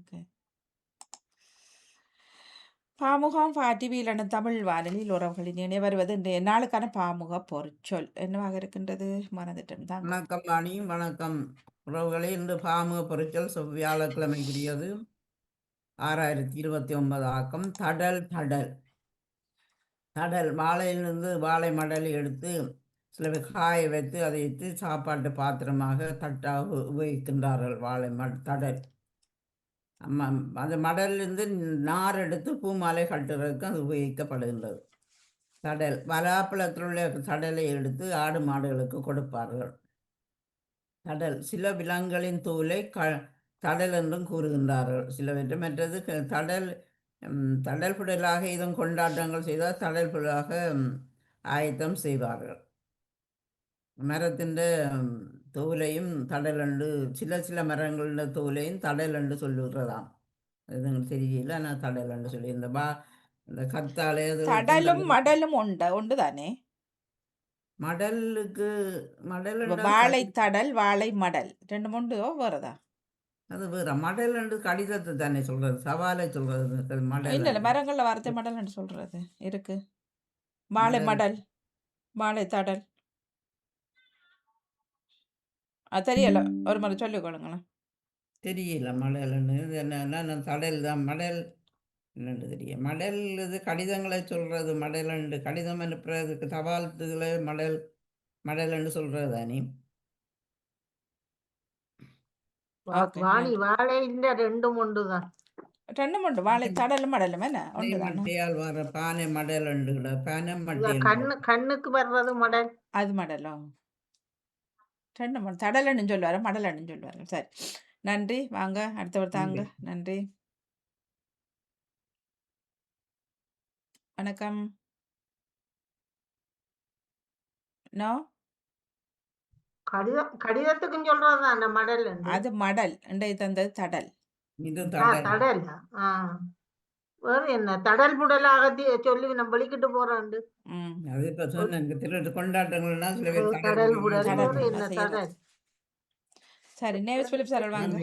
Okay. Pamukam டிவியிலான Tamil வானொலியில் உறவுகளின் இணை வருவது இன்றைய நாளுக்கான பாமுக பொருட்சொல் என்னவாக இருக்கின்றது? மறந்துட்டேன் தாங்க. வணக்கம் ராணி, வணக்கம் உறவுகளே. இன்று பாமுக பொருட்கள் வியாழக்கிழமைக்குரியது 6029 ஆக்கம். தடல் தடல் தடல் வாழையிலிருந்து வாழை மடலை எடுத்து சில பேர் காய வைத்து அதை வைத்து சாப்பாட்டு பாத்திரமாக தட்டாக உபயோகிக்கின்றார்கள். வாழை தடல் அந்த மடலிருந்து நார் எடுத்து பூமாலை கட்டுறதுக்கு அது உபயோகிக்கப்படுகின்றது. தடல் பலாப்பழத்தில் உள்ள தடலை எடுத்து ஆடு மாடுகளுக்கு கொடுப்பார்கள். தடல் சில விலங்குகளின் தூளை தடல் என்றும் கூறுகின்றார்கள் சிலவற்றை. மற்றது தடல் தடல் புடலாக இதன் கொண்டாட்டங்கள் செய்தால் தடல் புடலாக ஆயத்தம் செய்வார்கள். மரத்தின் தூளையும் தடல் என்று சில மரங்கள தூளையும் தடல் என்று சொல்லுகிறதாம். இது தெரியல, ஆனால் தடல் என்று சொல்லி இந்த கத்தாலே தடலும் மடலும் உண்டு தானே. மடலுக்கு மடல் வாழை தடல் வாழை மடல் ரெண்டு உண்டு வருதா? அது வேற. மடல் என்று கடிதத்தை தானே சொல்றது, சவாலை சொல்றது. மடல் இல்ல மரங்கள்ல வார்த்தை மடல் என்று சொல்றது இருக்கு. வாழை மடல் வாழை தடல் தெரியல, ஒரு மாதிரி சொல்லிக்கொள்ளுங்களேன். தெரியல மடல்னு என்னன்னா தடல் தான். மடல் என்னென்று தெரியும். மடல் இது கடிதங்களை சொல்றது. மடல் என்று கடிதம் அனுப்புறதுக்கு தபால்களை மடல் மடல்னு சொல்றது தானே. வாழை வாழை இல்ல ரெண்டும் ஒன்றுதான். ரெண்டும் உண்டு. வாழை தடலும் மடலும் என்ன மட்டையால் வர பானை மடல் உண்டு. பானை மட்டை கண்ணுக்கு வர்றது மடல், அது மடலும். ரெண்டு தடலன்னு சொல்லுவாரு, மடலன்னு சொல்லுவாரு. சரி, நன்றி. வாங்க அடுத்தவர் தாங்க. நன்றி, வணக்கம். நோ கடிதத்துக்கும் சொல்றதுதான் அந்த மடல். அது மடல் இன்றைய தந்தது தடல். தடல் வேறு என்ன தடல் புடலாக சொல்லி நம்ம வெளிக்கிட்டு போறோம். தடல் புடல் என்ன தடல். சரி, நேவிஸ் பிலிப் சார் வாங்க.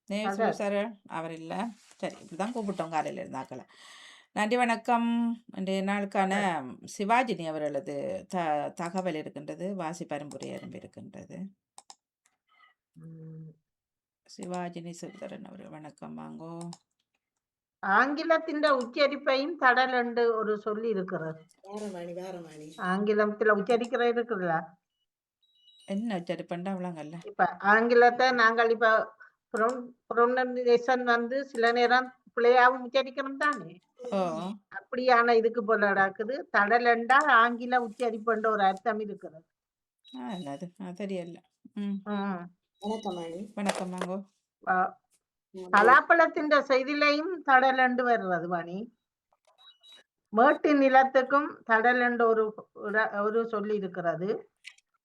நேவிஸ் பிலிப் சார் அவர் இல்லை. சரி, இப்படிதான் கூப்பிட்டோம் காலையில் இருந்தாக்கல. நன்றி, வணக்கம். இன்றைய நாளுக்கான சிவாஜினி அவர்களது தகவல் இருக்கின்றது. வாசி பரம்புரை இருக்கின்றது. சிவாஜினி சுந்தரன் அவர்கள் வணக்கம், வாங்கோ. ஆங்கிலத்தின் உச்சரிப்பையும் தடல் என்று ஒரு சொல்லி இருக்கிறது. ஆங்கிலத்துல உச்சரிக்கிற இருக்குல்ல, என்ன உச்சரிப்பண்டா அவ்வளோங்கல்ல. இப்ப ஆங்கிலத்தை நாங்கள் இப்ப ப்ரொனன்சியேஷன் வந்து சில நேரம் பிள்ளையாவும் உச்சரிக்கிறோம் தானே. அப்படியான இதுக்கு போல நடக்குது. தடல் என்றால் ஆங்கில உச்சரிப்புன்ற ஒரு அர்த்தம் இருக்கிறது. என்னது தெரியல. வணக்கம் வாங்கோ. பலாப்பழத்தின் செய்திலையும் தடல் என்று வருவது வாணி. மேட்டு நிலத்துக்கும் தடல் என்று ஒரு சொல்லி இருக்கிறது.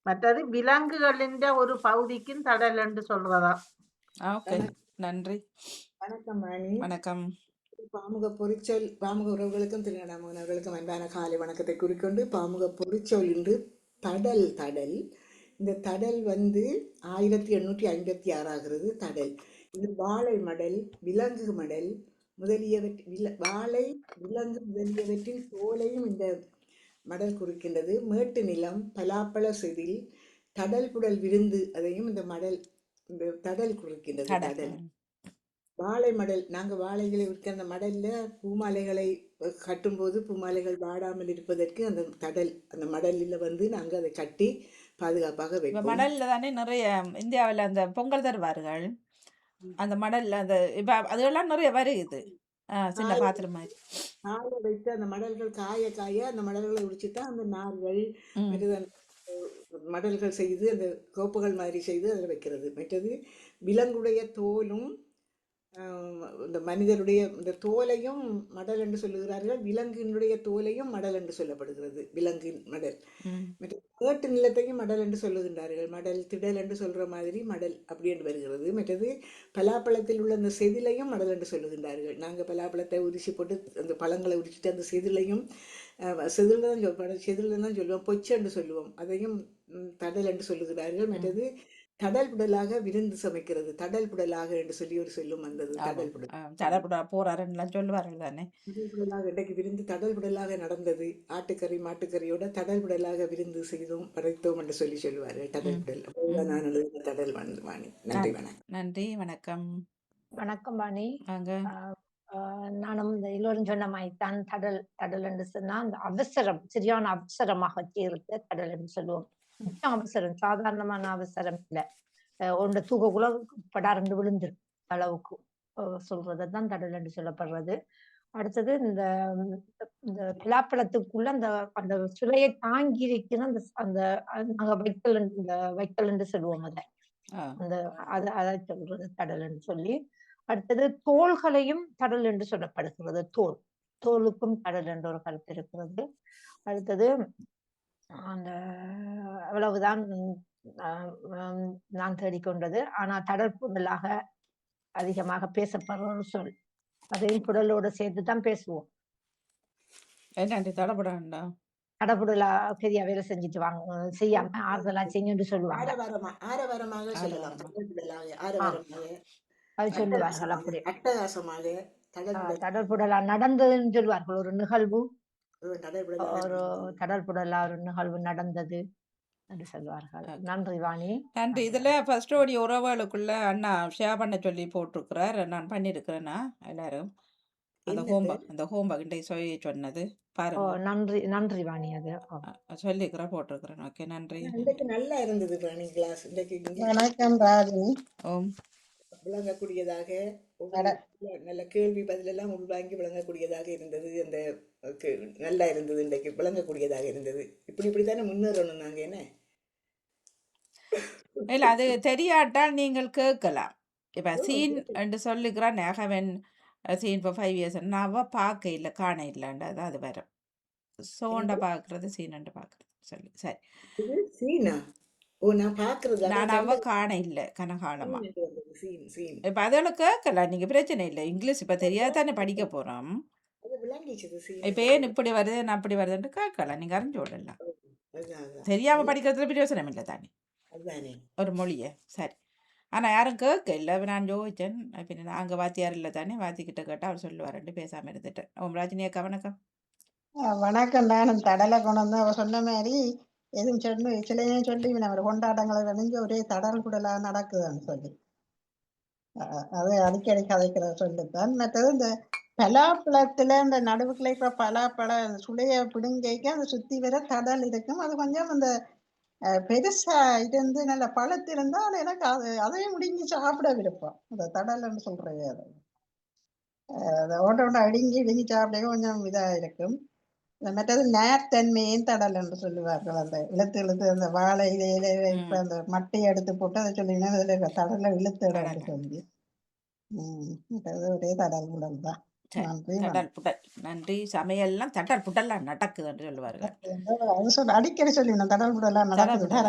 மற்றது விலங்குகளின் ஒரு பகுதிக்கும் தடல் என்று சொல்றதா. ஓகே, நன்றி. வணக்கம் ராணி. வணக்கம். பாமுக பொறிச்சொல் பாமுக உறவுகளுக்கும் திருநடாமகனவர்களுக்கும் அன்பான காலை வணக்கத்தை குறிக்கொண்டு பாமுக பொறிச்சொல் என்று தடல். தடல் இந்த தடல் வந்து 1856 ஆகிறது. தடல் இது வாழை மடல், விலங்கு மடல் வாழை விலங்கு முதலியவற்றின் தோலையும் இந்த மடல் குறிக்கின்றது. மேட்டு நிலம், பலாப்பழ செதில், தடல் புடல் விருந்து அதையும் இந்த தடல் குறிக்கின்றது. தடல் வாழை மடல். நாங்கள் வாழைகளை விற்க அந்த மடல்ல பூமாலைகளை கட்டும்போது பூமாலைகள் வாடாமல் இருப்பதற்கு அந்த தடல் அந்த மடலில் வந்து நாங்கள் அதை கட்டி பாதுகாப்பாக வைப்போம். மடல்ல தானே நிறைய இந்தியாவில் அந்த பொங்கல் தருவார்கள். அந்த மடல்ல அந்த இப்ப அதெல்லாம் நிறைய வருது. சின்ன பாத்திரம் மாதிரி காய வைத்து அந்த மடல்கள் காய அந்த மடல்களை உடிச்சுதான் அந்த நார்கள் மடல்கள் செய்து அந்த கோப்புகள் மாதிரி செய்து அதில் வைக்கிறது. மற்றது விலங்குடைய தோலும் இந்த மனிதருடைய இந்த தோலையும் மடல் என்று சொல்லுகிறார்கள். விலங்கினுடைய தோலையும் மடல் என்று சொல்லப்படுகிறது. விலங்கின் மடல். மேட்டு நிலத்தையும் மடல் என்று சொல்லுகின்றார்கள். மடல் திடல் என்று சொல்ற மாதிரி மடல் அப்படி என்று வருகிறது. மற்றது பலாப்பழத்தில் உள்ள அந்த செதிலையும் மடல் என்று சொல்லுகின்றார்கள். நாங்கள் பலாப்பழத்தை உரிச்சு போட்டு அந்த பழங்களை உரிச்சிட்டு அந்த செதிலையும் செதில் தான் சொல்லுவோம். பொச்சு என்று சொல்லுவோம். அதையும் தடல் என்று சொல்லுகிறார்கள். மற்றது தடல் புடலாக விருந்து சமைக்கிறது. தடல் புடலாக என்று சொல்லி ஒரு சொல்லும் வந்தது. ஆமாம். தடல் புடல். தடப்புடா போறாருன்னுலாம் சொல்லுவார்கள் தானே. தடல் புடலாக இன்றைக்கு விருந்து தடல் புடலாக நடந்தது. ஆட்டுக்கறி மாட்டுக்கறியோட தடல் புடலாக விருந்து செய்தோம் படைத்தோம் என்று சொல்லி சொல்லுவார்கள். தடல் ம். புடல். அப்போதான் ம். நான் எழுதின தடல் வாணி. நன்றி வணக்கம். நன்றி வணக்கம். வணக்கம் வாணி. வாங்க. நானும் இந்த எல்லோரும் சொன்ன மாதிரி தான் தடல் என்று சொன்னா அந்த அவசரம், சரியான அவசரமாக செய்யறது தடல் என்று சொல்லுவோம். முக்கியம் அவசரம், சாதாரணமான அவசரம் இல்லை. ஒன்றை தூக்கக்குள்ள படாரண்டு விழுந்துரும் அளவுக்கு சொல்றதுதான் தடல் என்று சொல்லப்படுறது. அடுத்தது இந்த இந்த பலாப்பழத்துக்குள்ள அந்த அந்த சுளையை தாங்கி இருக்கிற அந்த அந்த நாங்க வைக்கல் என்று சொல்லுவோம். அதை அந்த அதை சொல்றது தடல் என்று சொல்லி. அடுத்தது தோள்களையும் தடல் என்று சொல்லப்படுகிறது. தோலுக்கும் தடல் என்ற ஒரு கருத்து இருக்கிறது. அடுத்தது அந்த அவ்வளவுதான் நான் தேடிக்கொண்டது. ஆனா தடல் புடலாக அதிகமாக பேசப்படுற ஒரு சொல். அதையும் புடலோட சேர்த்து தான் பேசுவோம். என்னண்டு தடப்படாண்டா தடப்புடலா பெரிய வேலை செஞ்சுட்டு வாங்க, செய்யாம ஆறுதலா செய்யுன்னு சொல்லுவாங்க. ஆரவாரமாக சொல்லலாம். தடல் புடலாக ஆரவாரமாக அது சொல்லுவார்கள். அப்படி அட்டகாசமாக தடல் புடலா நடந்ததுன்னு சொல்லுவார்கள். ஒரு நிகழ்வு, தடல் புடலாக ஒரு தடல் புடலா ஒரு நிகழ்வு நடந்தது என்று சொல்வார்கள். நன்றி வாணி. நன்றி. இதுல ஃபர்ஸ்ட் ஓடி உறவுகளுக்குள்ள அண்ணா ஷேர் பண்ண சொல்லி போட்டிருக்கிறார். நான் பண்ணியிருக்கிறேன்னா எல்லாரும் அந்த ஹோம்ஒர்க் இன்றைக்கு சொன்னது பாருங்க. நன்றி வாணி. அது சொல்லிக்கிறேன், போட்டிருக்கிறேன். ஓகே, நன்றி. இன்றைக்கு நல்லா இருந்தது வாணி கிளாஸ். இன்றைக்கு வணக்கம் ராஜினி. ஓம். விளங்கக்கூடியதாக நல்ல கேள்வி பதிலெல்லாம் உள்வாங்கி விளங்கக்கூடியதாக இருந்தது. அந்த நல்லா இருந்தது. இன்றைக்கு விளங்கக்கூடியதாக இருந்தது. இப்படித்தானே முன்னேறணும் நாங்க. என்ன இல்ல, அது தெரியாட்டால் நீங்கள் கேட்கலாம். இப்ப சீன் என்று சொல்லுகிறான் நேகவன் சீன் for 5 years நான் பார்க்க இல்லை, காண இல்லைண்டா அது வரும். சோண்ட பார்க்கறது சீனண்டு பார்க்கறது சொல்லி சரி. சீனா? ஓ, நான் பார்க்கறது நான் அவ காண இல்லை கனகாலமா. இப்ப அதெல்லாம் கேட்கலாம், நீங்க பிரச்சனை இல்லை. இங்கிலீஷ் இப்ப தெரியாதானே படிக்க போறோம். இப்ப ஏன் இப்படி வருது நான் அப்படி வருதுன்னு கேட்கலாம், நீங்க அறிஞ்சு விடலாம். தெரியாம படிக்கிறதுல பிரயோசனம் இல்லை தானே ஒரு மொழிய. சரி, ஆனா யாரும் கேட்க இல்லை. நான் யோசிச்சேன். பின்ன நாங்க வாத்தியார் இல்லை தானே, வாத்திக்கிட்ட கேட்டா அவர் சொல்லுவாருன்னு பேசாம இருந்துட்டேன். ஓம் ராஜினி அக்கா வணக்கம். வணக்கம். நானும் தடலை கொண்டு வந்து அவ சொன்ன மாதிரி எதுவும் சொல்லி சிலையும் சொல்லி அவர் கொண்டாட்டங்களை நினைஞ்சு ஒரே தடல் குடலா நடக்குதுன்னு சொல்லி அது அடிக்கடி கதைக்கிறத சொல்லித்தான். மற்றது இந்த பலாப்பழத்துல இந்த நடுவுக்குள்ள இருக்கிற பலாப்பழ சுளைய பிடுங்கைக்கு அந்த சுத்தி வர தடல் இருக்கும். அது கொஞ்சம் அந்த பெருசா இருந்து நல்ல பழத்திருந்தா அது எனக்கு அதையும் முடிஞ்சு சாப்பிட விருப்பம். அந்த தடல்ன்னு சொல்றது அதை ஓட்ட அடுங்கி இடுங்கி சாப்பிட கொஞ்சம் இதா இருக்கும். மற்றது நேர்த்தன்மையும் தடல் என்று சொல்லுவார்கள். அந்த இழுத்து அந்த வாழை இலையில இப்ப அந்த மட்டையை எடுத்து போட்டு அதை சொல்லிங்கன்னா அதுல தடலை இழுத்துடன்னு சொல்லி ஒரே தடல் புடல் தான். தடல் புடல். நன்றி. சமையல்லாம் தடல் புடல்லாம் நடக்குதுன்னு சொல்லுவார்கள். அடிக்கடி சொல்லணும் தடல் புடல்லாம் நடக்குது.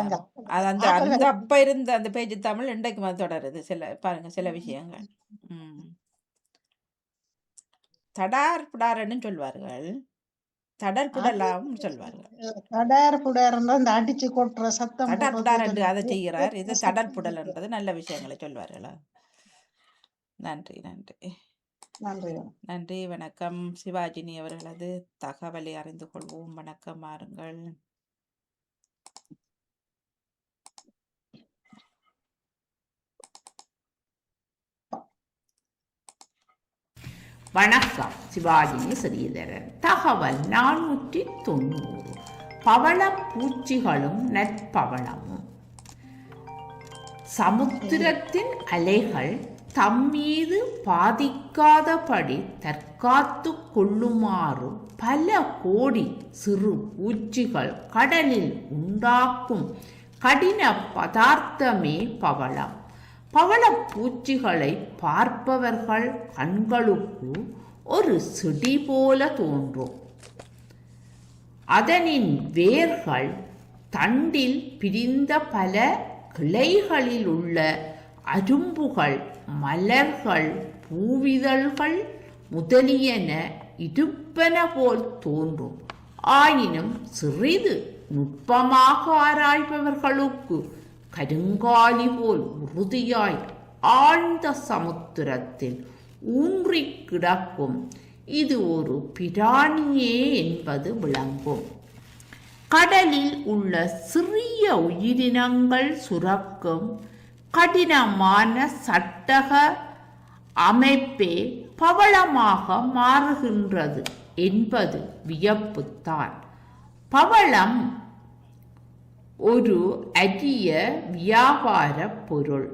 அந்த அப்ப இருந்த அந்த பேச்சு தமிழ் இன்றைக்கு தொடருது. சில பாருங்க சில விஷயங்கள். தடார் புடாரன்னு சொல்வார்கள், தடல் புடலாம் சொல்வார்கள். தடார் புடார்னா இந்த அடிச்சு கொட்டுற சத்தம். தடார் புடார் என்று அதை செய்கிறார். இது தடல் புடல் என்பது நல்ல விஷயங்களை சொல்வார்களா. நன்றி நன்றி நன்றி நன்றி. வணக்கம். சிவாஜினி அவர்களது தகவலை அறிந்து கொள்வோம். வணக்கம், மாறுங்கள். வணக்கம். சிவாஜினி ஸ்ரீதரன். தகவல் 490. பவளப்பூச்சிகளும் நற்பவளமும். சமுத்திரத்தின் அலைகள் தம்மீது பாதிக்காதபடி தற்காத்து கொள்ளுமாறு பல கோடி சிறு பூச்சிகள் கடலில் உண்டாக்கும் கடின பதார்த்தமே பவளம். பவளப்பூச்சிகளை பார்ப்பவர்கள் கண்களுக்கு ஒரு செடி போல தோன்றும். அதனின் வேர்கள் தண்டில் பிரிந்த பல கிளைகளில் உள்ள அரும்புகள், மலர்கள், பூவிதழ்கள் முதலியன இருப்பன போல் தோன்றும். ஆயினும் சிறிது நுட்பமாக ஆராய்பவர்களுக்கு கருங்காலி போல் உறுதியாய் ஆழ்ந்த சமுத்திரத்தில் ஊன்றிக் கிடக்கும் இது ஒரு பிராணியே என்பது விளங்கும். கடலில் உள்ள சிறிய உயிரினங்கள் சுரக்கும் கடினமான சட்டக அமைப்பே பவளமாக மாறுகின்றது என்பது வியப்புத்தான். பவளம் ஒரு அரிய வியாபார பொருள்.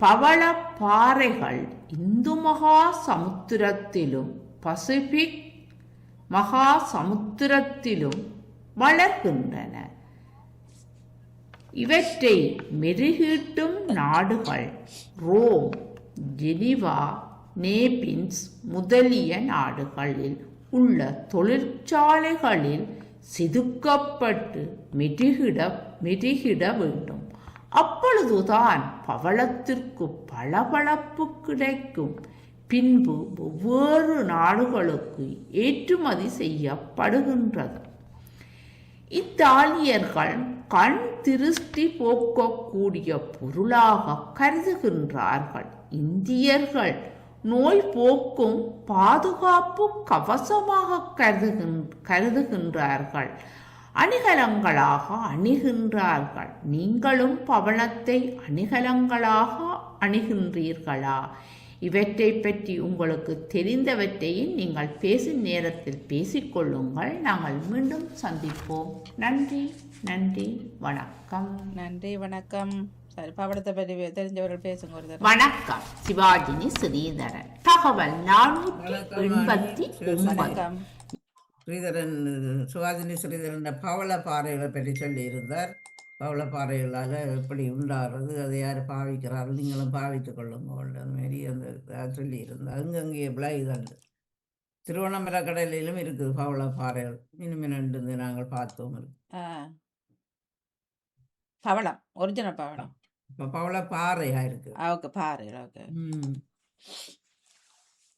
பவள பாறைகள் இந்து மகா சமுத்திரத்திலும் பசிபிக் மகா சமுத்திரத்திலும் வளர்கின்றன. இவற்றை மெருகூட்டும் நாடுகள் ரோம், ஜெனீவா, நேபின்ஸ் முதலிய நாடுகளில் உள்ள தொழிற்சாலைகளில் செதுக்கப்பட்டு மெருகிட வேண்டும். அப்பொழுதுதான் பவளத்திற்கு பளபளப்பு கிடைக்கும். பின்பு வெவ்வேறு நாடுகளுக்கு ஏற்றுமதி செய்யப்படுகின்றது. இத்தாலியர்கள் கண் திருஷ்டி போக்கக்கூடிய பொருளாக கருதுகின்றார்கள். இந்தியர்கள் நோய் போக்கும் பாதுகாப்பு கவசமாக கருதுகின்றார்கள். அணிகலங்களாக அணிகின்றார்கள். நீங்களும் பவளத்தை அணிகலங்களாக அணிகின்றீர்களா? இவற்றை பற்றி உங்களுக்கு தெரிந்தவற்றையும் நீங்கள் பேசும் நேரத்தில் பேசிக்கொள்ளுங்கள். நாங்கள் மீண்டும் சந்திப்போம். நன்றி, நன்றி, வணக்கம். நன்றி, வணக்கம். சரி, பவளத்தை பற்றி தெரிஞ்சவர்கள் பேசுங்க ஒரு தடவை. வணக்கம். சிவாஜினி ஸ்ரீதரன். தகவல் 489. வணக்கம். ஸ்ரீதரன் சிவாஜினி ஸ்ரீதரன் பவள பாறைகளை பற்றி சொல்லியிருந்தார். பவள பாறைகளால் எப்படி உண்டாகிறது, அதை யார் பாவிக்கிறார்கள், நீங்களும் பாவித்துக் கொள்ளுங்கள் மாரி அந்த சொல்லியிருந்தார். அங்கங்கே விளையுதண்டு. திருவண்ணாமலை கடலிலும் இருக்குது பவள பாறைகள். இனிமேல் நாங்கள் பார்த்தோம். பவளம் ஒரிஜினல் பவளம். இப்போ பவள பாறையா இருக்கு. ஓகே, பாறை. ஓகே,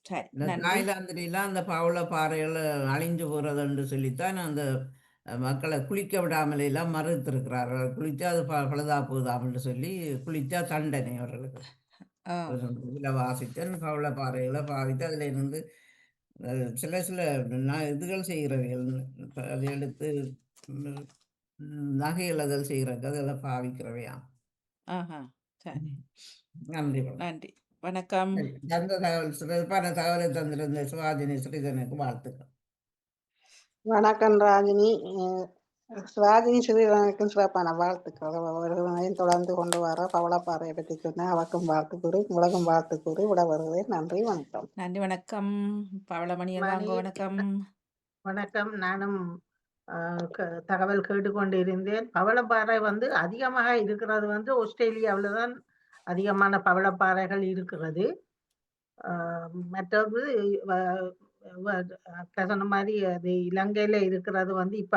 சரி. இந்த தாய்லாந்திலாம் அந்த பவள பாறைகள் அழிஞ்சு போகிறதுன்னு சொல்லித்தான் அந்த மக்களை குளிக்க விடாமலாம் மறுத்திருக்கிறார்கள். குளித்தா அது பழுதா போகுதாம்னு சொல்லி குளித்தா தண்டனை அவர்களுக்கு. இதில் வாசித்தன் பவள பாறைகளை பாவித்து அதில் இருந்து சில இதுகள் செய்கிறவைகள் அதை எடுத்து நகைகள் அதில் செய்கிறக்கு அதெல்லாம் பாவிக்கிறவையாம். சரி, நன்றி, நன்றி, வணக்கம். அந்த தகவல் சிறப்பான தகவலை தந்திருந்த சிவாஜினி ஸ்ரீதரனுக்கு வாழ்த்துக்கள். வணக்கம் ராஜினி. ராஜினி ஸ்ரீதரனுக்கும் சிறப்பான வாழ்த்துக்கள். அவர்களையும் தொடர்ந்து கொண்டு வர பவளப்பாறையை பற்றி சொன்ன அவருக்கும் வாழ்த்து கூறி உலகம் வாழ்த்து கூறி விட வருகிறேன். நன்றி, வணக்கம். நன்றி, வணக்கம். பவளமணியர் வாங்க. வணக்கம். வணக்கம். நானும் தகவல் கேட்டுக்கொண்டு இருந்தேன். பவளப்பாறை அதிகமாக இருக்கிறது ஆஸ்திரேலியாவில் தான் அதிகமான பவளப்பாறைகள் இருக்கிறது. மற்றது சொன்ன மாதிரி அது இலங்கையில இருக்கிறது இப்ப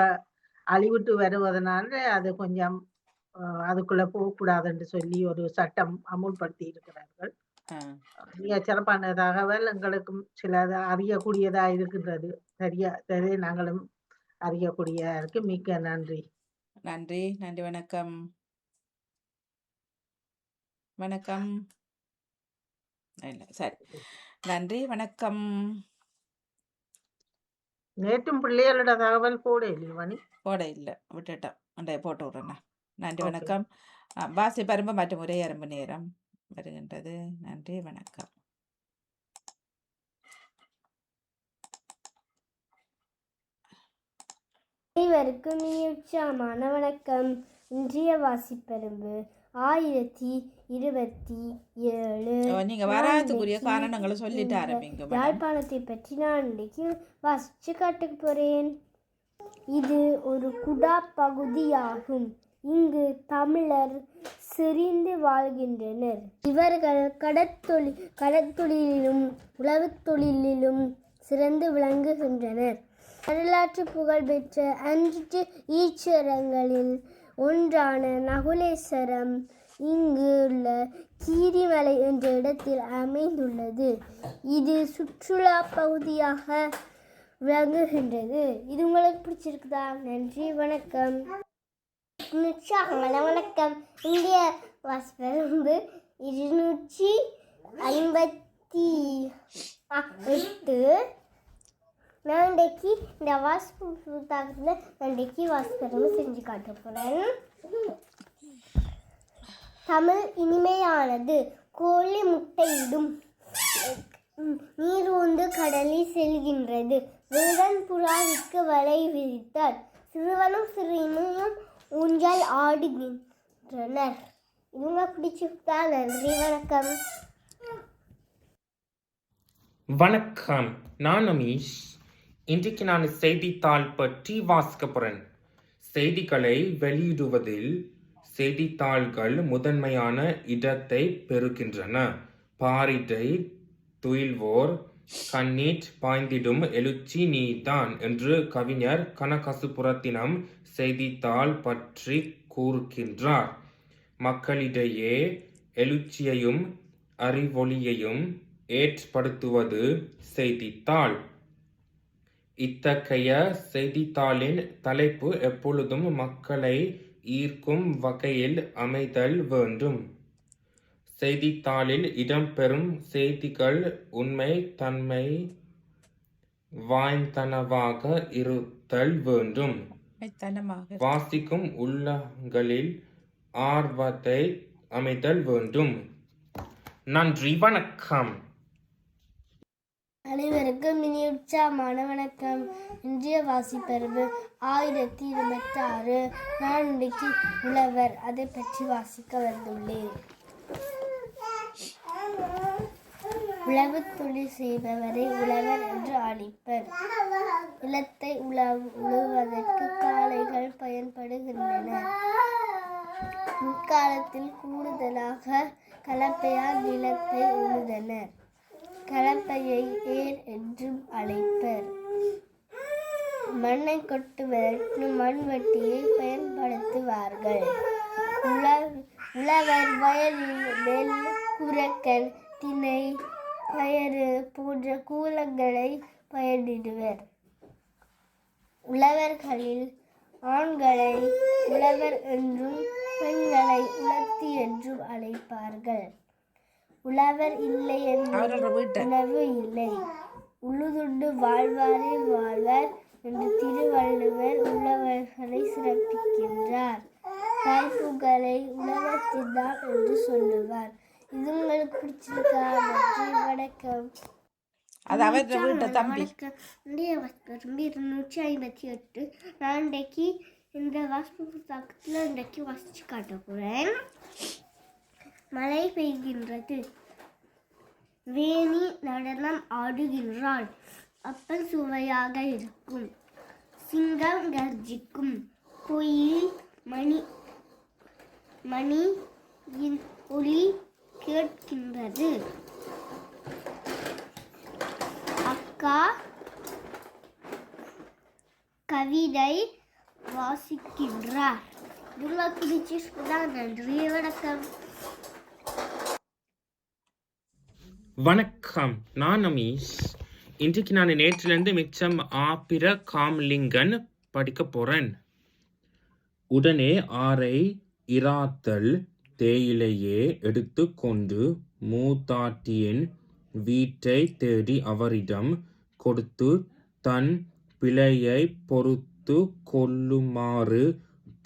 அழிவிட்டு வருவதனால அது கொஞ்சம் அதுக்குள்ள போகக்கூடாதுன்னு சொல்லி ஒரு சட்டம் அமுல்படுத்தி இருக்கிறார்கள். மிக சிறப்பான தகவல் எங்களுக்கும் சில அறியக்கூடியதா இருக்கின்றது. சரியா நாங்களும் அறியக்கூடியதா இருக்கு. மிக்க நன்றி. நன்றி, நன்றி, வணக்கம். வணக்கம். இல்லை, சரி, நன்றி, வணக்கம். நேற்றும் பிள்ளைகளோட தகவல் போட இல்லையா? போட இல்லை, விட்டுட்டோம். அண்டைய போட்டு விட்றேண்ணா. நன்றி, வணக்கம். வாசி பரும்பு மற்றும் ஒரே அரும்பு நேரம் வருகின்றது. நன்றி, வணக்கம். அனைவருக்கும் உற்சாகமான வணக்கம். இன்றைய வாசிப்பரும்பு 1027. நீங்க வராதுக்குரிய காரணங்களை சொல்லிட்டு ஆரம்பிங்க. யாழ்ப்பாணத்தை பற்றி நான் இன்றைக்கு வாசிச்சு காட்டுக்கு போறேன். இது ஒரு குடா பகுதியாகும். இங்கு தமிழர் செறிந்து வாழ்கின்றனர். இவர்கள் கடற்தொழிலிலும் உழவுத் தொழிலிலும் சிறந்து விளங்குகின்றனர். வரலாற்று புகழ்பெற்ற 5 ஈச்சரங்களில் ஒன்றான நகுலேஸ்வரம் இங்கு உள்ள கீரிமலை என்ற இடத்தில் அமைந்துள்ளது. இது சுற்றுலா பகுதியாக விளங்குகின்றது. இது உங்களுக்கு பிடிச்சிருக்குதா? நன்றி, வணக்கம். வணக்கம். இந்திய வாசிப்பெரும்பு 258. நான் இன்றைக்கு இந்த வாசிப்பு புத்தகத்தில் நான் இன்றைக்கு வாசிப்பெரும்பு செஞ்சு காட்ட போகிறேன். தமிழ் இனிமையானது. கோழி முட்டையிடும். நீர் உந்து கடலில் செல்கின்றது. வேடன் புறாவிற்கு வலை விரித்தார். சிறுவனும் சிறுமியும் ஊஞ்சல் ஆடுகின்றனர். இவங்க பிடிச்சிருக்கா? நன்றி, வணக்கம். வணக்கம், நான் அமீஷ். இன்றைக்கு நான் செய்தித்தாள் பற்றி வாசிக்க போகிறேன். செய்திகளை வெளியிடுவதில் செய்தித்தாள்கள் முதன்மையான இடத்தை பெறுகின்றன. பாரிடை துயில்வோர் கண்ணீர் பாய்ந்திடும் எழுச்சி நீதான் என்று கவிஞர் கனகசுப்புரத்தினம் செய்தித்தாள் பற்றி கூறுகின்றார். மக்களிடையே எழுச்சியையும் அறிவொளியையும் ஏற்படுத்துவது செய்தித்தாள். இத்தகைய செய்தித்தாளின் தலைப்பு எப்பொழுதும் மக்களை ஈர்க்கும் வகையில் அமைதல் வேண்டும். செய்தித்தாளில் இடம்பெறும் செய்திகள் உண்மை தன்மை வாய்ந்தனவாக இருத்தல் வேண்டும். வாசிக்கும் உள்ளங்களில் ஆர்வத்தை அமைதல் வேண்டும். நன்றி, வணக்கம். அனைவருக்கும் இனி உற்சாகமான வணக்கம். இன்றைய வாசிப்பெரும்பு 1026. நான் இன்றைக்கு உழவர் அதை பற்றி வாசிக்க வந்துள்ளேன். உழவு தொழில் செய்பவரை உழவர் என்று அழைப்பர். நிலத்தை உழுவதற்கு காளைகள் பயன்படுகின்றன. முற்காலத்தில் கூடுதலாக கலப்பையால் நிலத்தை உழுதனர். கலப்பையை ஏர் என்றும் அழைப்பர். மண்ணை கொட்டுவதற்கு மண்வெட்டியை பயன்படுத்துவார்கள். உழவர் வயலில் நெல், குரக்கன், திணை, பயறு போன்ற கூலங்களை பயிரிடுவர். உழவர்களில் ஆண்களை உழவர் என்றும் பெண்களை உழத்தி என்றும் அழைப்பார்கள். உழவர் இல்லை என்று உணவு இல்லை. உழுதுண்டு வாழ்வாரே வாழ்வர் என்று திருவள்ளுவர் உழவர்களை சிறப்பிக்கின்றார். வாய்ப்புகளை உழவர் தின்றார் என்று சொல்லுவார். இது உங்களுக்கு பிடிச்சிருக்கா? நன்றி, வணக்கம். வணக்கம். இந்திய வாசிப்பெரும்பு 258. நான் இன்றைக்கு இந்த வாசிப்பு புத்தகத்தில் இன்றைக்கு வாசிச்சு காட்ட போகிறேன். மழை பெய்கின்றது. வேணி நடனம் ஆடுகின்றாள். அப்பல் சுவையாக இருக்கும். சிங்கம் கர்ஜிக்கும். கோயில் மணியின் ஒலி கேட்கின்றது. அக்கா கவிதை வாசிக்கின்றார். உங்களுக்கு பிடிச்சிருக்குதா? நன்றி, வணக்கம். வணக்கம், நான் அமீஷ். இன்றைக்கு நான் நேற்றிலிருந்து மிச்சம் ஆபிர காம்லிங்கன் படிக்க போகிறேன். உடனே ஆரை இராத்தல் தேயிலையே எடுத்து கொண்டு மூதாட்டியின் வீட்டை தேடி அவரிடம் கொடுத்து தன் பிழையை பொறுத்து கொள்ளுமாறு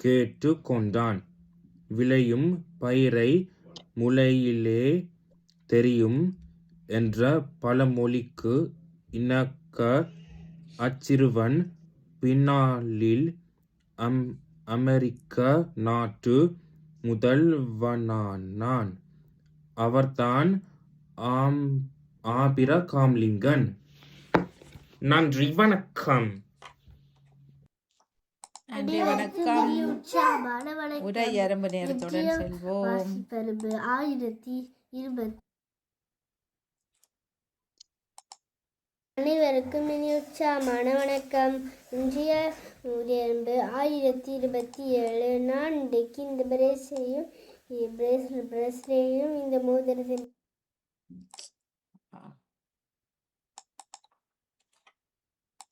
கேட்டு கொண்டான். விளையும் பயிரை முளையிலே தெரியும் என்ற பழமொழிக்கு இணக்க அச்சிறுவன் பின்னாளில் அமெரிக்க நாட்டு முதல்வனானான். அவர்தான் ஆபிர காம்லிங்கன். நன்றி, வணக்கம். நன்றி, வணக்கம். உரை அரும்பு நேரத்துடன் செல்வோம். வாசிப்பெரும்பு 1020. அனைவருக்கும் இனி உற்சாகமான வணக்கம். இன்றைய உரையரம்பு 1027. நான் இன்றைக்கு இந்த பிரேஸ்லையும் இந்த மோதிரத்தின்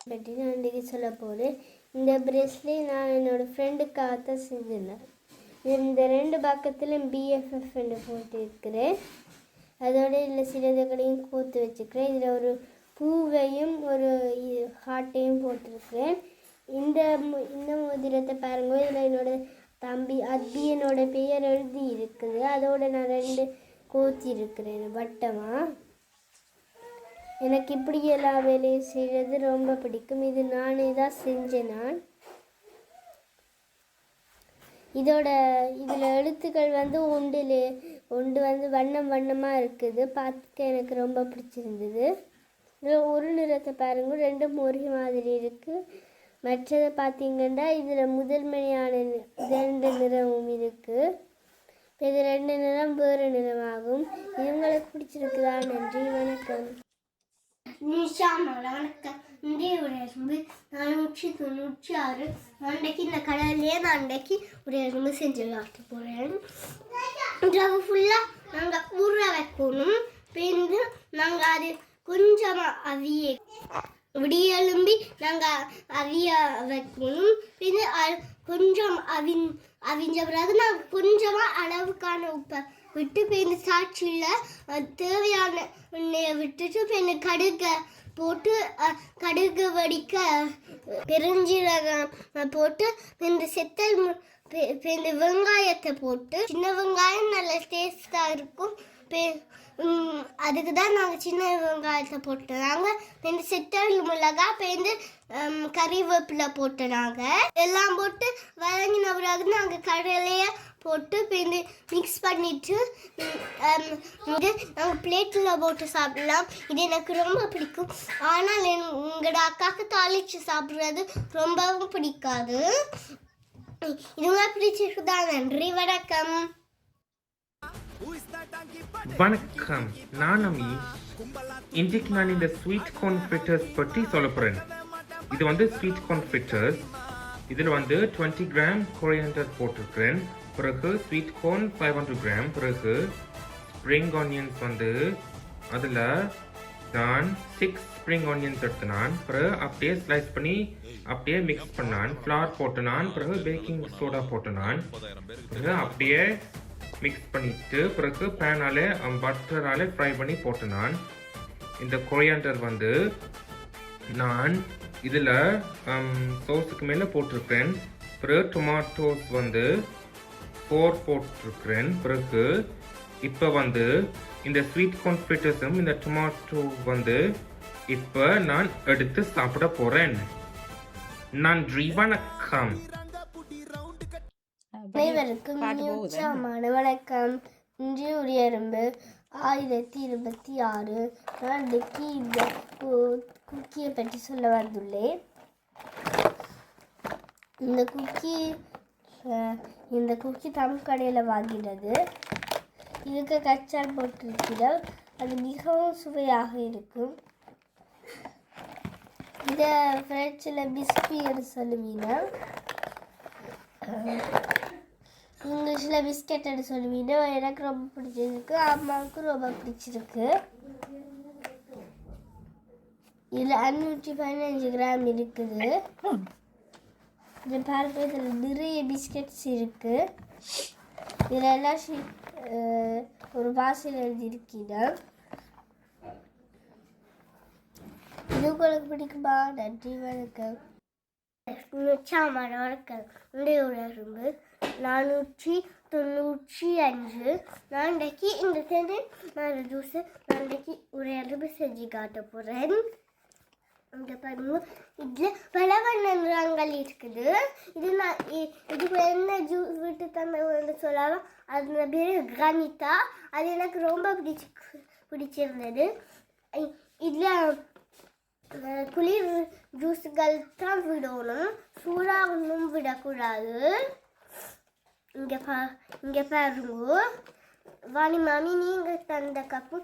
பற்றி நான் இன்றைக்கி சொல்ல போகிறேன். இந்த பிரேஸ்லெட் நான் என்னோடய ஃப்ரெண்டுக்காக தான் செஞ்சிருந்தேன். இந்த 2 பக்கத்துலையும் BFFன்னு போட்டிருக்கிறேன். அதோட இதில் சிலதுகளையும் கோர்த்து வச்சுக்கிறேன். இதில் ஒரு பூவையும் ஒரு ஹார்ட்டையும் போட்டிருக்கிறேன். இந்த மோதிரத்தை பாருங்க, இதில் என்னோட தம்பி அத்பியனோட பெயர் எழுதி இருக்குது. அதோட நான் 2 கோத்தி இருக்கிறேன் வட்டமாக. எனக்கு இப்படி எல்லா வேலையும் செய்கிறது ரொம்ப பிடிக்கும். இது நானே தான் செஞ்சேன். இதில் எழுத்துக்கள் வந்து ஒன்று வந்து வண்ணமாக இருக்குது. பார்த்துக்க எனக்கு ரொம்ப பிடிச்சிருந்தது. இதில் ஒரு நிறத்தை பாருங்க, 2 ஒரே மாதிரி இருக்குது. மற்றதை பார்த்தீங்கன்னா இதில் முதன்மையான 2 நிறமும் இருக்குது. இது 2 நிறம் வேறு நிறமாகும். இது உங்களுக்கு பிடிச்சிருக்குதா? நன்றி, வணக்கம். வணக்கம். இந்திய உரையரம்பு 496. அன்றைக்கு இந்த கடல்லையே நான் அன்றைக்கு உரையரம்பு செஞ்சு காட்ட போகிறேன். ரவை ஃபுல்லாக நாங்கள் ஊற வைக்கணும். பின்பு நாங்கள் அது கொஞ்சமாக விடிய எழும்பி நாங்கள் அவிய வைக்கணும். பின் கொஞ்சம் அவிஞ்ச பிறகு நாங்கள் கொஞ்சமாக அளவுக்கான உப்பை விட்டு பின் சாட்சியில் தேவையான எண்ணெயை விட்டுட்டு பின் கடுகை போட்டு கடுகு வடிக்க பெருஞ்சீரகம் போட்டு இந்த செத்தல் இந்த வெங்காயத்தை போட்டு, சின்ன வெங்காயம் நல்ல டேஸ்டாக இருக்கும். அதுக்கு தான் நாங்கள் சின்ன வெங்காயத்தை போட்டுனாங்க. இந்த செத்தல் மிளகாய் பேருந்து கறிவேப்பிலை போட்டுனாங்க. எல்லாம் போட்டு வதங்கின பிறகு நாங்கள் கடலையை போட்டு பேருந்து மிக்ஸ் பண்ணிட்டு நாங்கள் பிளேட்டில் போட்டு சாப்பிடலாம். இது எனக்கு ரொம்ப பிடிக்கும். ஆனால் எங்களோட அக்காவுக்கு தாளித்து சாப்பிட்றது ரொம்பவும் பிடிக்காது. இதுங்க பிடிச்சிருக்குதா? நன்றி, வணக்கம். வணக்கம், நான் அமீஷ். இன்றைக்கு நான் இந்த ஸ்வீட் கார்ன் ஃப்ரிட்டர்ஸ் பற்றி சொல்ல போகிறேன். இது வந்து ஸ்வீட் கார்ன் ஃப்ரிட்டர்ஸ். இதில் வந்து 20 கிராம் கொரியாண்டர் போட்டிருக்கிறேன். பிறகு ஸ்வீட் கார்ன் 500 கிராம். பிறகு ஸ்ப்ரிங் ஆனியன்ஸ் வந்து அதில் நான் 6 ஸ்ப்ரிங் ஆனியன்ஸ் எடுத்தினான். பிறகு அப்படியே ஸ்லைஸ் பண்ணி அப்படியே மிக்ஸ் பண்ணான். ஃப்ளவர் போட்டுனான். பிறகு பேக்கிங் சோடா போட்டுனான். பிறகு அப்படியே மிக்ஸ் பண்ணிட்டு பிறகு பேனாலே பட்டராலே ஃப்ரை பண்ணி போட்டுனான். இந்த கொரியாண்டர் வந்து நான் இதில் சோஸுக்கு மேலே போட்டிருக்கேன். பிறகு டொமாட்டோஸ் வந்து 4 போட்டிருக்கிறேன். பிறகு இப்போ வந்து இந்த ஸ்வீட் கார்ன் ஃப்ரிட்டர்ஸும் இந்த டொமாட்டோ வந்து இப்போ நான் எடுத்து சாப்பிட போகிறேன். நன்றி, வணக்கம். அனைவருக்கும் வணக்கம். இன்று உரையரம்பு 1026. நான் இன்றைக்கு இந்த குக்கியை பற்றி சொல்ல வந்துள்ளேன். இந்த குக்கி தமிழ் கடையில் வாங்கினது. இதுக்கு கச்சால் போட்டிருக்கிறார். அது மிகவும் சுவையாக இருக்கும். இதை ஃப்ரெஞ்சில் பிஸ்கி சொல்லுவீங்க, இங்கிலீஷில் பிஸ்கெட் சொல்லுவீங்க. எனக்கு ரொம்ப பிடிச்சிருக்கு, அம்மாவுக்கு ரொம்ப பிடிச்சிருக்கு. இதில் 515 கிராம் இருக்குது. இது பாருங்க, இதில் நிறைய பிஸ்கெட்ஸ் இருக்குது. இதில் எல்லாம் ஒரு பாசில் எழுதியிருக்கீங்க. இது உங்களுக்கு பிடிக்குமா? நன்றி, வணக்கம். வணக்கம். உரையரம்பு 495. நான் இன்றைக்கு இந்த ஜூஸு நான் இன்றைக்கு உரையரம்பு செஞ்சு காட்ட போகிறேன். இங்கே பாருங்க, இதில் பல வண்ண நிறங்கள் இருக்குது. இதுக்கு என்ன ஜூஸ் விட்டு தந்தவன்னு சொல்லலாம். அது பேர் கனிதா. அது எனக்கு ரொம்ப பிடிச்சிருந்தது. இதில் குளிர் ஜூஸுகள் தான் விடணும், சூடாக ஒன்றும் விடக்கூடாது. இங்கே பாருங்க, வாணி மாமி நீங்கள் தந்த கப்பு,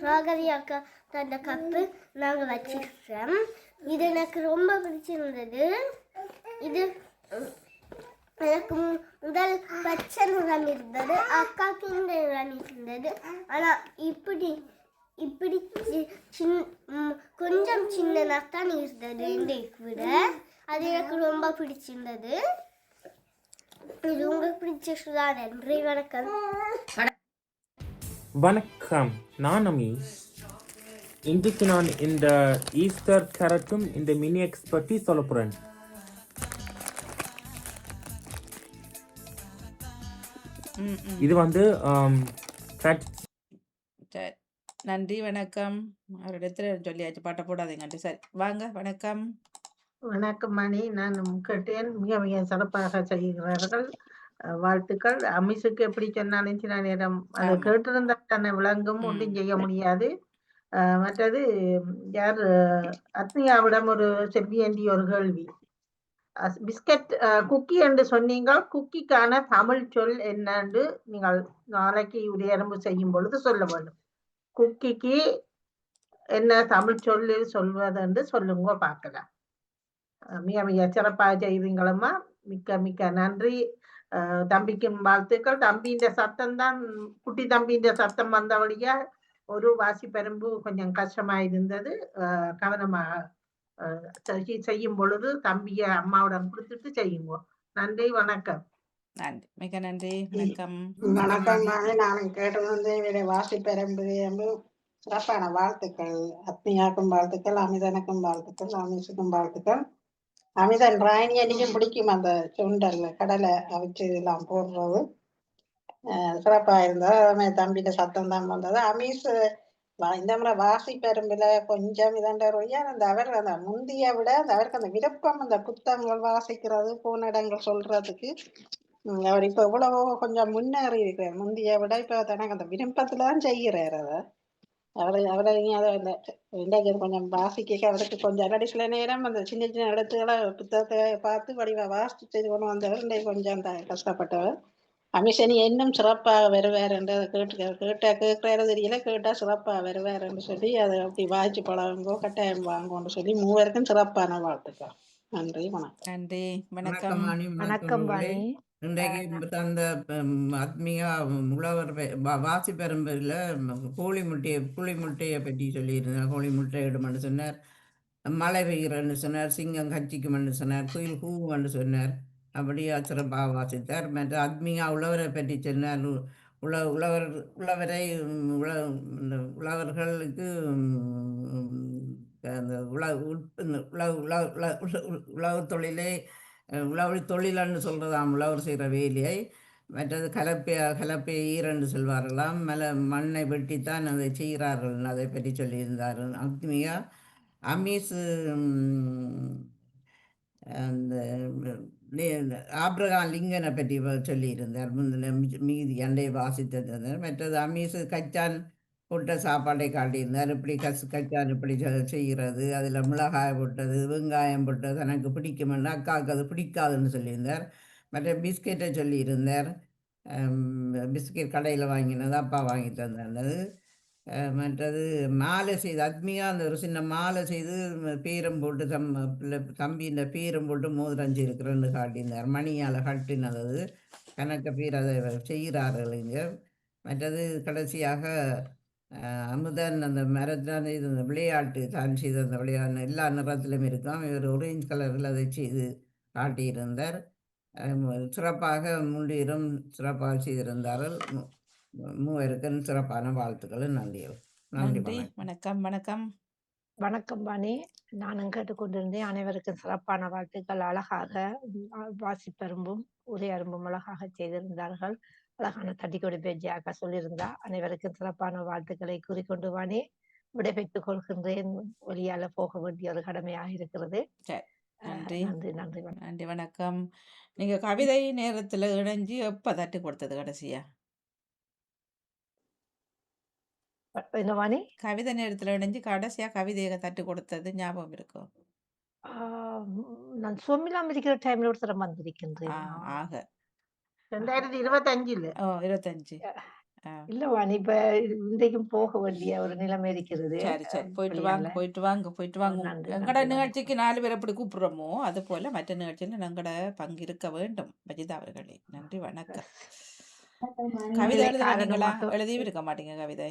ராகவி அக்கா தந்த கப்பு நாங்கள் வச்சிருக்கோம். இது எனக்கு ரொம்ப பிடிச்சிருந்தது. இது எனக்கு முதல் பச்சை நிறம் இருந்தது, அக்காவுக்கு இந்த நிறம் இருந்தது. ஆனால் இப்படி கொஞ்சம் சின்னதாக தான் இருந்தது இன்றைக்கு விட. அது எனக்கு ரொம்ப பிடிச்சிருந்தது. இது உங்களுக்கு பிடிச்ச சுதா. நன்றி, வணக்கம். வணக்கம், நான் அமீஸ். இன்றைக்கு நான் இந்த ஈஸ்டர் கேரட்டும் இந்த மினி எக்ஸ் பற்றி சொல்ல போகிறேன். இது வந்து சரி, நன்றி வணக்கம். அவரிடத்துல சொல்லியாச்சு, பாட்ட போடாதீங்கன்ட்டு. சரி வாங்க, வணக்கம். வணக்கம் மணி. நான் கேட்டேன், மிக மிக சிறப்பாக செய்கிறார்கள். வாழ்த்துக்கள். அமிஷுக்கு எப்படி சொன்னாலும் சில நேரம் அதை ஆமா. கேட்டிருந்தா தன்னை விளங்கும், ஒன்றும் செய்ய முடியாது. மற்றது யார் அத்மியாவிடம் ஒரு செவ்வியண்டி ஒரு கேள்வி. பிஸ்கட் குக்கி என்று சொன்னீங்க. குக்கிக்கான தமிழ் சொல் என்னன்னு நீங்கள் நாளைக்கு உடையரம்பு செய்யும் பொழுது சொல்ல வேண்டும். குக்கிக்கு என்ன தமிழ் சொல்லு சொல்வது என்று சொல்லுங்க, பார்க்கலாம். மிக மிக சிறப்பாக செய்வீங்களம்மா. மிக்க மிக்க நன்றி. தம்பிக்கும் வாழ்த்துக்கள். தம்பின்ற சத்தம் தான், குட்டி தம்பின்ற சத்தம் வந்தபடியா ஒரு வாசிப்பெரும்பு கொஞ்சம் கஷ்டமா இருந்தது. கவனமாக செய்யும் பொழுது தம்பிய அம்மாவுடன் கொடுத்துட்டு செய்யுங்க. நன்றி, வணக்கம். நன்றி, மிக நன்றி, வணக்கம். வணக்கம் மணி. நானும் கேட்டு வந்து இவருடைய வாசிப்பெரும்பு சிறப்பான வாழ்த்துக்கள். அத்மியாக்கும் வாழ்த்துக்கள், அமிதனுக்கும் வாழ்த்துக்கள், அமிஷுக்கும் வாழ்த்துக்கள். அமிதன் ராணி அன்னைக்கும் பிடிக்கும் அந்த சுண்டல் கடலை அவிச்சு எல்லாம் போடுறது. சிறப்பாக இருந்தது. தம்பிட்ட சத்தம் தான் வந்தது. அமீஸ் இந்த முறை வாசிப்பெரும்புல கொஞ்சம் இதண்ட அந்த அவர் அந்த முந்திய விட அவருக்கு அந்த விருப்பம், அந்த புத்தகங்கள் வாசிக்கிறது, போன இடங்கள் சொல்றதுக்கு அவர் இப்ப எவ்வளவோ கொஞ்சம் முன்னேறி இருக்கிறார். முந்திய விட இப்ப தனக்கு அந்த விருப்பத்துலதான் செய்கிறார். அவரை இன்றைக்கு கொஞ்சம் வாசிக்க அவருக்கு கொஞ்சம் அல்லாடி சில நேரம் அந்த சின்ன சின்ன இடத்துல புத்தகத்தை பார்த்து வடிவா வாசித்து செய்து கொண்டு வந்தவர். இன்றைக்கு கொஞ்சம் கஷ்டப்பட்டவர். அமிஷனி இன்னும் சிறப்பாக வருவார் என்று கேட்கிறாரு தெரியல. கேட்டா சிறப்பாக வருவார் என்று சொல்லி அதை அப்படி வாய்ச்சி பழங்கோ கட்டாயம் வாங்கோன்னு சொல்லி மூவருக்கும் சிறப்பான வாழ்த்துக்கள். நன்றி, வணக்கம். நன்றி, வணக்கம் வணக்கம். வாணி. வணக்கம் உறவுகளே. வாணி. இன்றைக்கு தந்த ஆத்மிகா உழவர் வாசிப்பெரும்பில் கோழி முட்டையை பற்றி சொல்லியிருந்தார். கோழி முட்டையிடுமென்று சொன்னார், மழை பெய்கிறன்னு சொன்னார், சிங்கம் கச்சிக்குமென்று சொன்னார், குயில் கூவுமென்று சொன்னார். அப்படியே சிறப்பாக வாசித்தார். மற்ற ஆத்மிகா உழவரை பற்றி சொன்னார். உழவரை உழவர்களுக்கு அந்த உழவு தொழிலை உழவு தொழிலன்னு சொல்கிறதாம், உழவர் செய்கிற வேலையை. மற்றது கலப்பை ஈரண்டு சொல்வார்களாம். மண்ணை வெட்டித்தான் அதை செய்கிறார்கள். அதை பற்றி சொல்லியிருந்தார்கள் ஆத்மிகா. அமீஸ் அந்த ஆப்ரகாம் லிங்கனை பற்றி சொல்லியிருந்தார். மீதி அண்டை வாசித்தது. மற்றது அமீஸு கச்சான் போட்ட சாப்பாடை காட்டியிருந்தார். இப்படி கச்சான் இப்படி செய்கிறது, அதில் மிளகாய் போட்டது, வெங்காயம் போட்டது எனக்கு பிடிக்குமென்று, அக்காவுக்கு அது பிடிக்காதுன்னு சொல்லியிருந்தார். மற்ற பிஸ்கெட்டை சொல்லியிருந்தார். பிஸ்கெட் கடையில் வாங்கினது, அப்பா வாங்கி தந்தது. மற்றது மாலை செய்து ஆத்மிகா அந்த ஒரு சின்ன மாலை செய்து பேரம் போட்டு தம்பியின் பேரம் போட்டு மோதிரம் செய்திருக்கிறேன்னு காட்டியிருந்தார். மணியால் கட்டினது கணக்க பேர் அதை செய்கிறார்கள் இங்கே. மற்றது கடைசியாக அமுதன் அந்த மரத்தான் இது அந்த விளையாட்டு தான் செய்து, அந்த விளையாட்டு எல்லா நிறத்திலும் இருக்கும். இவர் ஒரேஞ்ச் கலரில் அதை செய்து காட்டியிருந்தார். சிறப்பாக முன்னிரும் சிறப்பாக செய்திருந்தார்கள். மூவருக்கும் சிறப்பான வாழ்த்துக்கள், நன்றிகள். நன்றி, வணக்கம். வணக்கம். வணக்கம் வாணி. நானும் கேட்டுக்கொண்டிருந்தேன். அனைவருக்கும் சிறப்பான வாழ்த்துக்கள். அழகாக வாசிப்பெரும்பும் உரையரும்பும் அழகாக செய்திருந்தார்கள். அழகான தட்டிக்கொடி பேஜியாக சொல்லியிருந்தா. அனைவருக்கும் சிறப்பான வாழ்த்துக்களை கூறிக்கொண்டு வாணி விடைபெற்றுக் கொள்கின்றேன். வழியால போக வேண்டிய ஒரு கடமையாக இருக்கிறது. நன்றி, நன்றி, நன்றி, நன்றி, வணக்கம். நீங்க கவிதை நேரத்துல இணைஞ்சு எப்ப தட்டு கொடுத்தது கடைசியா? என்ன வாணி? கவிதை நேரத்துல இணைஞ்சு கடைசியா கவிதையை தட்டு கொடுத்தது ஞாபகம் இருக்கும்? நான் சோமிலாம் இருக்கிற டைம்ல ஒரு தரம் வந்திருக்கின்றேன். ஆக 2025 ஓ 25 இல்ல வாணி, இப்ப இன்றைக்கும் போக வேண்டிய ஒரு நிலைமை இருக்கிறது. சரி சரி, போயிட்டு வாங்க, போயிட்டு வாங்க, போயிட்டு வாங்க. எங்கட நிகழ்ச்சிக்கு 4 பேர் எப்படி கூப்பிடுறோமோ அது போல மற்ற நிகழ்ச்சியில் எங்கட பங்கு இருக்க வேண்டும். பஜிதா அவர்களே, நன்றி, வணக்கம். கவிதை எழுதுறீங்களா? எழுதியும் இருக்க மாட்டீங்க கவிதை?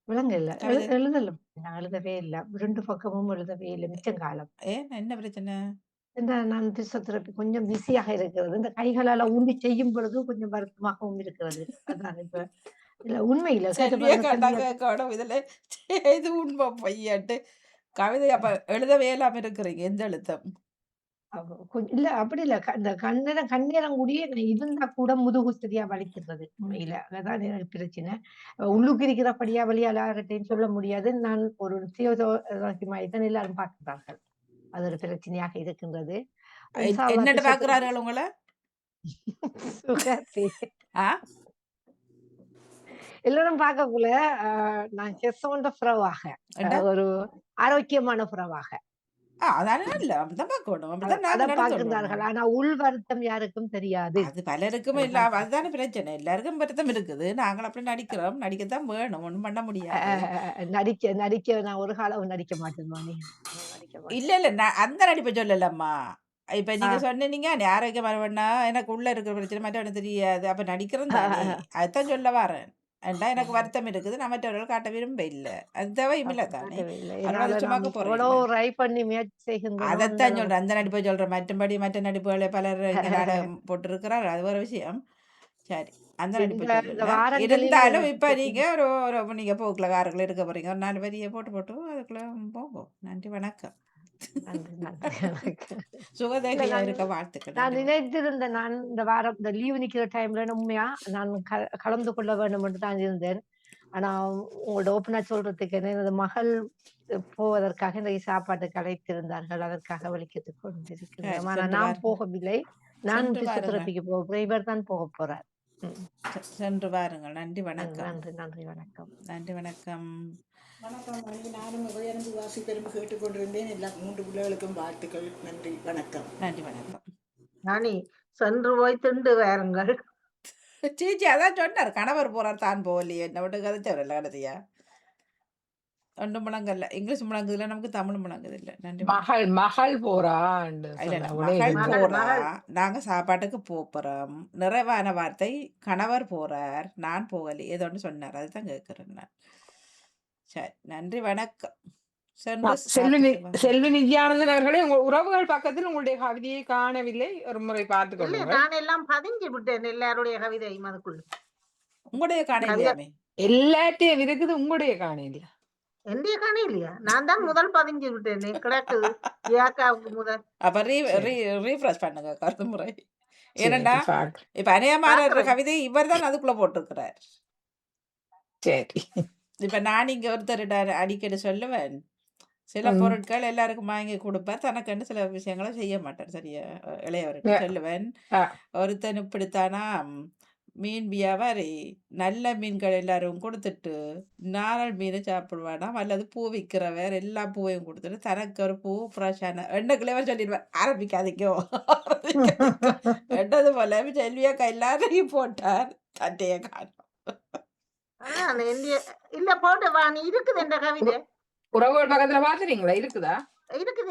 விலங்கு இல்ல கவிதை எழுதல. நான் எழுதவே இல்ல. 2 பக்கமும் எழுதவே இல்ல மிச்சம் காலம். ஏன் என்ன பிரச்சனை? நான் பிசியோதெரபி கொஞ்சம் பிஸியாக இருக்கிறது. இந்த கைகளால ஊன்றி செய்யும் பொழுது கொஞ்சம் வருத்தமாகவும் இருக்கிறது. அதான் இப்ப இல்ல உண்மையில கேட்டு செல்வியை பாருங்க கண்டா செல்வியா கேட்கணும் இதுல இது உண்மை பொய்யாட்டு கவிதை அப்ப எழுதவே இல்லாம இருக்கிறீங்க எந்த எழுத்தம்? இல்ல அப்படி இல்ல. இந்த கண்ணீரம் கூடயே நான் இருந்தா கூட முதுகு சரியா வலிக்கிறது உண்மையில. அதான் எனக்கு பிரச்சனை. உள்ளுக்கு இருக்கிறபடியா வெளியால யார்கிட்டயும் சொல்ல முடியாது. நான் ஒரு சுயதோராகி மாதிரி தான் எல்லாரும் பார்க்கிறார்கள். அது ஒரு பிரச்சனையாக இருக்கின்றது. இன்ஷா அல்லாஹ் என்னட்டு பிசியோதெரபி பாக்குறார்கள் உங்களை? சுகத்தி ஆ எல்லாரும் பார்க்கக்குள்ள நான் கெசோண்ட புறவாக ஏண்டா? ஒரு ஆரோக்கியமான புறவாக அதானே இல்ல அப்படிதான் பார்க்கணும் அப்படிதான் அத நாங்க பார்க்கின்றார்கள். சொல்லணும். ஆனா உள் வருத்தம் யாருக்கும் தெரியாது. அது பலருக்கும் இல்ல அதுதான் அதுதானே பிரச்சனை. எல்லாருக்கும் வருத்தம் இருக்குது. நாங்கள் அப்படி நடிக்கிறோம். நடிக்கத்தான் வேணும். ஒண்ணும் பண்ண முடியாது. நடிக்க நான் ஒரு காலம் நடிக்க மாட்டேன் மாணி. நடிக்க மாட்டேன். இல்ல அந்த நடிப்பை சொல்லலம்மா. இப்ப ஆ, நீங்க சொன்னீங்க நீ ஆரோக்கியமான வேணா எனக்கு உள்ள இருக்கிற பிரச்சனை மற்றவனுக்கு தெரியாது. அப்ப நடிக்கிறோம் தானே. அதுதான் சொல்ல வரேன். ஏண்டா எனக்கு வருத்தம் இருக்குது. நான் மற்றவர்கள் காட்ட விரும்ப இல்ல. அது தேவையும் இல்ல தானே. காட்டவே இல்லை. அதனால என்னால சும்மாக்க நான் போறேன் எவ்வளவு இல்ல. ட்ரை பண்ணி முயற்சி செய்கின்றனோ அந்த அதைத்தான் அளவு சொல்றேன். அந்த நடிப்பை சொல்றேன். மற்றபடி மற்ற நடிப்புகளை பலர் இங்க நாடகம் போட்டிருக்கிறார். அது ஒரு விஷயம். சரி. அந்த நடிப்பை இந்த சொல்லல. வாரங்களில் இருந்தாலும் இப்ப எனக்கு நீங்க ஒரு நீங்க போக்குல காரர்கள் இருக்க போறீங்க. ஒரு 4 வரியை போட்டு அதுக்குள்ள போங்க. நன்றி வணக்கம். நன்றி நன்றி எனக்கு இல்ல சுகதேகையா நான் இருக்க வாழ்த்துக்கள். நான் நன்றி வணக்கம். நினைத்திருந்தேன் நான் இந்த வாரம் இந்த லீவு நிக்கிற டைம்ல உண்மையா நான் கலந்து கொள்ள வேண்டும் என்று தான் இருந்தேன். ஆனா உங்களோட ஓப்பனா சொல்றதுக்கு என்ன எனது மகள் போவதற்காக இந்த சாப்பாட்டுக்கு அழைத்திருந்தார்கள். அதற்காக வலிக்கத்துக் கொண்டிருக்கிறேன். சரி ஆனா சென்று நான் வாருங்க. போகவில்லை. நான் சென்று வாருங்க. பிசியோதெரபிக்கு போகிறேன். இவர் தான் போக போறார். சென்று வாருங்கள். நன்றி வணக்கம். நன்றி நன்றி வணக்கம். நன்றி வணக்கம். வணக்கம் மணி. நானும் உயர்ந்து வாசி பெருமை கேட்டுக்கொண்டிருந்தேன். எல்லா 3 பிள்ளைகளுக்கும் வாழ்த்துக்கள். நன்றி வணக்கம். நன்றி வணக்கம். நானி சென்று போய் திண்டு வாருங்கள். சீச்சி அதான் சொன்னார். கணவர் போறார் தான் போகலையே. என்ன விட்டு கதைச்சவரல்ல கடைசியா. ஒன்றும் முழங்கல்ல. இங்கிலீஷ் முழங்குதுல நமக்கு தமிழ் முழங்குது இல்ல. நன்றி வணக்கம். மகள் போறான்னு இல்ல சொன்ன மகள் உடையுது. மகள் போறா. மகள் நாங்க சாப்பாட்டுக்கு போறோம். நிறைவான வார்த்தை கணவர் போறார். நான் போகலை. ஏதோ ஒன்று சொன்னார். அதுதான் கேட்கிறேன் நான். சரி. நன்றி வணக்கம். சென்று சாப்பிட்டு செல்வி நித்யானந்தன் அவர்களே, உங்கள் உறவுகள் பக்கத்தில் உங்களுடைய கவிதையை காணவில்லை. ஒரு முறை பார்த்து இல்ல கொள்ளுங்கள். நான் எல்லாம் பதிஞ்சு விட்டேன் எல்லாருடைய கவிதையும் அதுக்குள்ள. உங்களுடைய காண கவிதை இல்லையாமே. எல்லாத்தையும் இருக்குது, உங்களுடைய காணையில். என்னைய காண இல்லையா? நான் தான் முதல் பதிஞ்சு விட்டேன். கிடக்குது ஏக்காவுக்கு முதல். அப்ப சரி ரீஃப்ரெஷ் பண்ணுங்க கருத்து முறை. சரி ஏனண்டா பார்க்க இப்ப அநேகமான பாக்குறேன். கவிதை இவர் தான் அதுக்குள்ள போட்டிருக்கிறார். சரி இப்ப நான் இங்க ஒருத்தர் அடிக்கடி சொல்லுவேன். சில ம். பொருட்கள் எல்லாருக்கும் வாங்கி கொடுப்பார். தனக்குன்னு சில விஷயங்களை செய்ய மாட்டார். சரியா? இளையவர்கிட்ட சொல்லுவேன். ஆ, ஒருத்தன் இப்படித்தானா மீன் வியாபாரி நல்ல மீன்கள் எல்லாரும் கொடுத்துட்டு நாரல் மீனை சாப்பிடுவானாம். அல்லது பூ விற்கிறவர் எல்லா பூவையும் கொடுத்துட்டு தனக்கு ஒரு பூ ஃப்ரெஷ்ஷான எண்ணக்குள்ளே சொல்லிடுவேன். ஆரம்பிக்காதீங்கோ எண்ணது போல செல்வியா எல்லாரையும் போட்டார். தட்டையை காணும். இல்ல போட்டு வா நீ இருக்குது என்ற கவிதை உறவுகள் பக்கத்துல பாத்துறீங்களா? இருக்குதா? இருக்குது